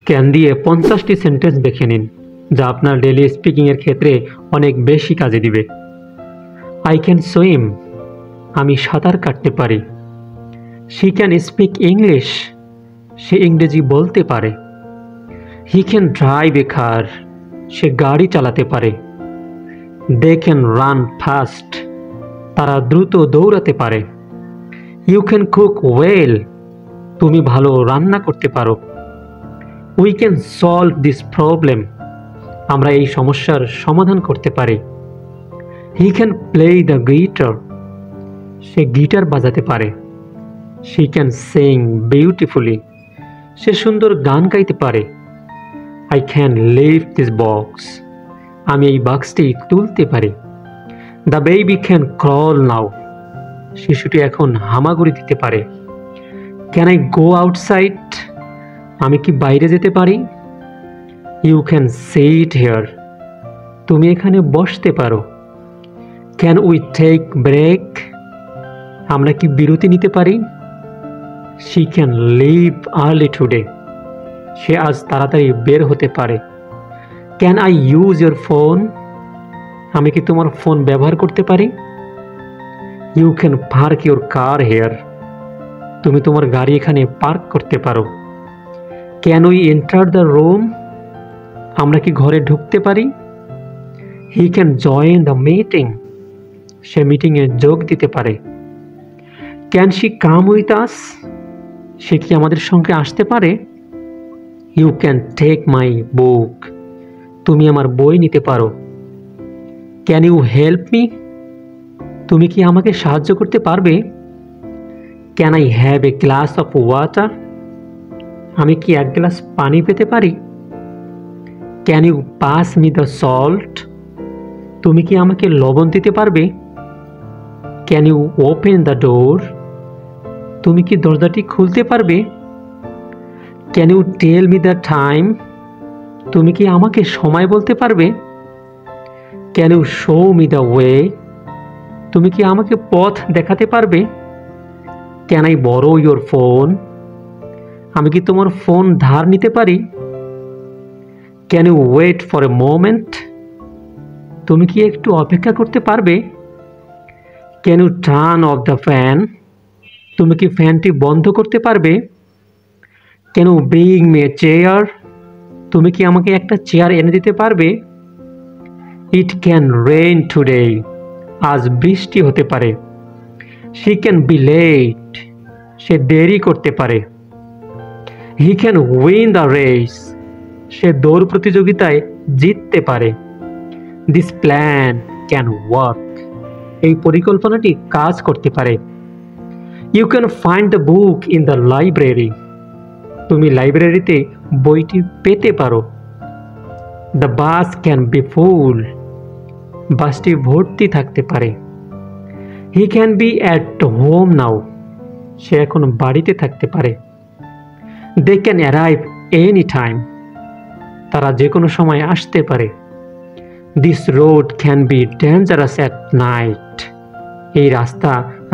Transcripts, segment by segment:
Can দিয়ে 50টি sentence দেখে নিন, যা আপনার ডেইলি স্পিকিংয়ের ক্ষেত্রে অনেক বেশি কাজে দিবে। আই ক্যান সুইম, আমি সাঁতার কাটতে পারি। শি ক্যান স্পিক ইংলিশ, সে ইংরেজি বলতে পারে। হি ক্যান ড্রাইভ এ কার, সে গাড়ি চালাতে পারে। দে ক্যান রান ফাস্ট, তারা দ্রুত দৌড়াতে পারে। ইউ ক্যান কুক ওয়েল, তুমি ভালো রান্না করতে পারো। We can solve this problem, আমরা এই সমস্যার সমাধান করতে পারি। He can play the guitar, say guitar বাজাতে পারে। শি ক্যান সিং বিউটিফুলি, সে সুন্দর গান গাইতে পারে। I can lift this box, আমি এই বাক্সটি তুলতে পারি। দ্য বেবি ক্যান ক্রল নাও, শিশুটি এখন হামাগুড়ি দিতে পারে। ক্যান আই গো আউটসাইড, আমি কি বাইরে যেতে পারি? ইউ ক্যান সিট হিয়ার, তুমি এখানে বসতে পারো। ক্যান উই টেক ব্রেক, আমরা কি বিরতি নিতে পারি? She can leave early today, সে আজ তাড়াতাড়ি বের হতে পারে। Can I use your phone, আমি কি তোমার ফোন ব্যবহার করতে পারি? You can park your car here, তুমি তোমার গাড়ি এখানে পার্ক করতে পারো। Can we enter the room, আমরা কি ঘরে ঢুকতে পারি? He can join the meeting, সে মিটিংয়ে যোগ দিতে পারে। Can she come with us, সে কি আমাদের সঙ্গে আসতে পারে? ইউ ক্যান টেক মাই বুক, তুমি আমার বই নিতে পারো। ক্যান ইউ হেল্প মি, তুমি কি আমাকে সাহায্য করতে পারবে? Can I have a glass of water, আমি কি এক গ্লাস পানি পেতে পারি? Can you pass me the salt, তুমি কি আমাকে লবণ দিতে পারবে? Can you open the door, তুমি কি দরজাটি খুলতে পারবে? Can you tell me the time, তুমি কি আমাকে সময় বলতে পারবে? Can you show me the way, তুমি কি আমাকে পথ দেখাতে পারবে? Can I borrow your phone, আমি কি তোমার ফোন ধার নিতে পারি? Can you wait for a moment, তুমি কি একটু অপেক্ষা করতে পারবে? Can you turn off the fan, তুমি কি ফ্যানটি বন্ধ করতে পারবে? Can you bring me a chair, তুমি কি আমাকে একটা চেয়ার এনে দিতে পারবে? ইট ক্যান রেইন টুডে, আজ বৃষ্টি হতে পারে। শি ক্যান বি লেট, সে দেরি করতে পারে। He can win the race, সে দৌড় প্রতিযোগিতায় জিততে পারে। দিস প্ল্যান ক্যান ওয়ার্ক, এই পরিকল্পনাটি কাজ করতে পারে। You can find the book in the library, তুমি লাইব্রেরিতে বইটি পেতে পারো। The bus can be full, বাসটি ভর্তি থাকতে পারে। He can be at home now, সে এখন বাড়িতে থাকতে পারে। They can arrive any time, তারা যে কোনো সময় আসতে পারে। This road can be dangerous at night, এই রাস্তা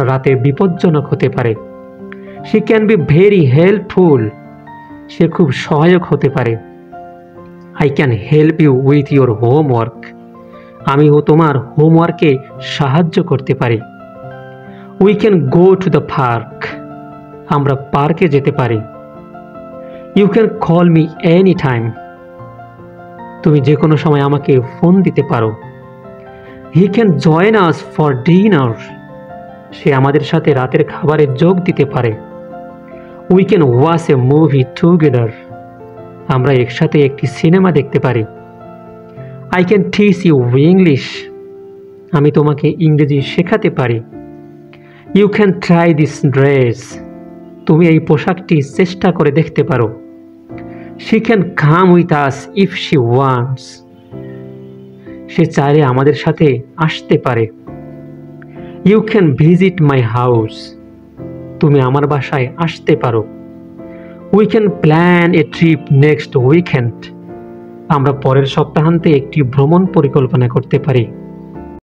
রাতে বিপজ্জনক হতে পারে। She can be very helpful, সে খুব সহায়ক হতে পারে। I can help you with your homework, আমি তোমার হোমওয়ার্কে সাহায্য করতে পারি। We can go to the park, আমরা পার্কে যেতে পারি। You can call me any time, তুমি যে কোনো সময় আমাকে ফোন দিতে পারো। He can join us for dinner, সে আমাদের সাথে রাতের খাবারে যোগ দিতে পারে। We can watch a movie together, আমরা একসাথে একটি সিনেমা দেখতে পারি। I can teach you English, আমি তোমাকে ইংরেজি শেখাতে পারি। You can try this dress, তুমি এই পোশাকটি চেষ্টা করে দেখতে পারো। She can come with us if she wants, সে চাইলে আমাদের সাথে আসতে পারে। You can visit my house, তুমি আমার বাসায় আসতে পারো। We can plan a trip next weekend, আমরা পরের সপ্তাহান্তে একটি ভ্রমণ পরিকল্পনা করতে পারি।